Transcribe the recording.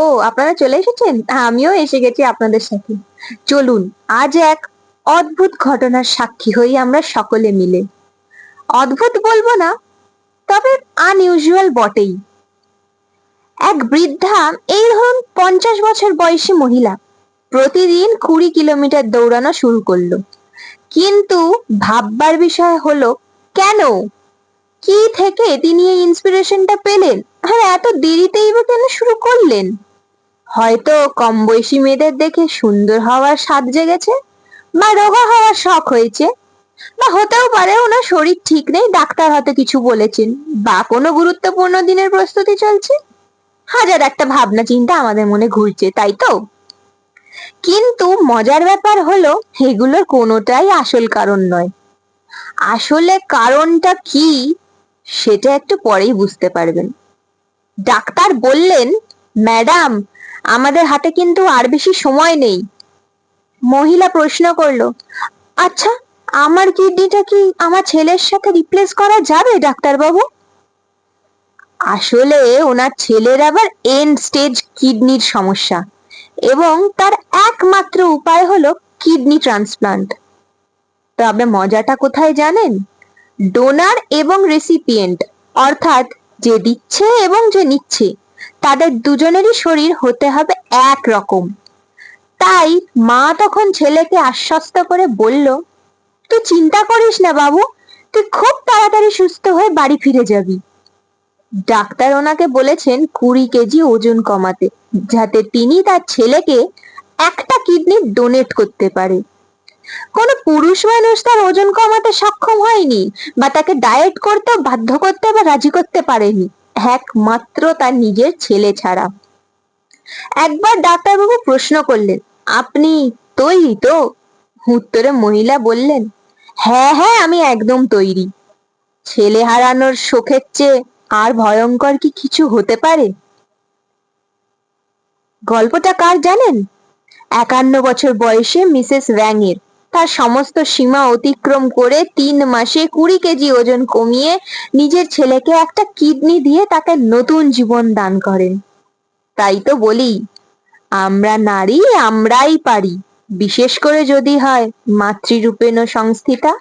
ও, আপনারা চলে এসেছেন। আমিও এসে গেছি আপনাদের সাথে। চলুন আজ এক অদ্ভুত ঘটনার সাক্ষী হই আমরা সকলে মিলে। অদ্ভুত বলবো না, তবে আনইউজুয়াল বটেই। এক বৃদ্ধা, এই ধরুন 50 বছর বয়সী মহিলা, প্রতিদিন 20 কিলোমিটার দৌড়ানো শুরু করলো। কিন্তু ভাববার বিষয় হলো, কেন, কি থেকে তিনি এই ইন্সপিরেশনটা পেলেন, আর এত দেরিতেই বা কেন শুরু করলেন? হয়তো কম বয়সী মেয়েদের দেখে সুন্দর হওয়ার স্বাদ জেগেছে, বা রোগা হওয়ার শখ হয়েছে, বা হতেও পারে ওনার শরীর ঠিক নেই, ডাক্তার হয়তো কিছু বলেছেন, বা কোনো গুরুত্বপূর্ণ দিনের প্রস্তুতি চলছে। হাজার একটা ভাবনা চিন্তা আমাদের মনে ঘুরছে, তাই তো? কিন্তু মজার ব্যাপার হলো, এগুলোর কোনোটাই আসল কারণ নয়। আসলে কারণটা কি, সেটা একটু পরেই বুঝতে পারবেন। ডাক্তার বললেন, ম্যাডাম, আমাদের হাতে কিন্তু আর বেশি সময় নেই। মহিলা প্রশ্ন করলো, আচ্ছা, আমার কিডনিটা কি আমার ছেলের সাথে রিপ্লেস করা যাবে ডাক্তারবাবু? আসলে ওনার ছেলের আবার এন্ড স্টেজ কিডনির সমস্যা, এবং তার একমাত্র উপায় হলো কিডনি ট্রান্সপ্লান্ট। তবে মজাটা কোথায় জানেন? ডোনার এবং রেসিপিয়েন্ট, অর্থাৎ যে দিচ্ছে এবং যে নিচ্ছে, তাদের দুজনেরই শরীর হতে হবে এক রকম। তাই মা তখন ছেলেকে আশ্বস্ত করে বলল, তুই চিন্তা করিস না বাবু, তুই খুব তাড়াতাড়ি সুস্থ হয়ে বাড়ি ফিরে যাবি। ডাক্তার ওনাকে বলেছেন 20 কেজি ওজন কমাতে, যাতে তিনি তার ছেলেকে একটা কিডনি ডোনেট করতে পারে। কোনো পুরুষ মানুষ তার ওজন কমাতে সক্ষম হয়নি, বা তাকে ডায়েট করতে বাধ্য করতে বা রাজি করতে পারেনি, একমাত্র তার নিজের ছেলে ছাড়া। একবার ডাক্তারবাবু প্রশ্ন করলেন, আপনি তৈরি তো? উত্তরে মহিলা বললেন, হ্যাঁ হ্যাঁ, আমি একদম তৈরি। ছেলে হারানোর শোকের চেয়ে আর ভয়ঙ্কর কি কিছু হতে পারে? গল্পটা কার জানেন? 51 বছর বয়সে মিসেস ওয়াংয়ের। তার সমস্ত সীমা অতিক্রম করে 3 মাসে 20 কেজি ওজন কমিয়ে নিজের ছেলেকে একটা কিডনি দিয়ে তাকে নতুন জীবন দান করেন। তাই তো বলি, আমরা নারী, আমরাই পারি, বিশেষ করে যদি হয় মাতৃরূপেণ সংস্থিতা।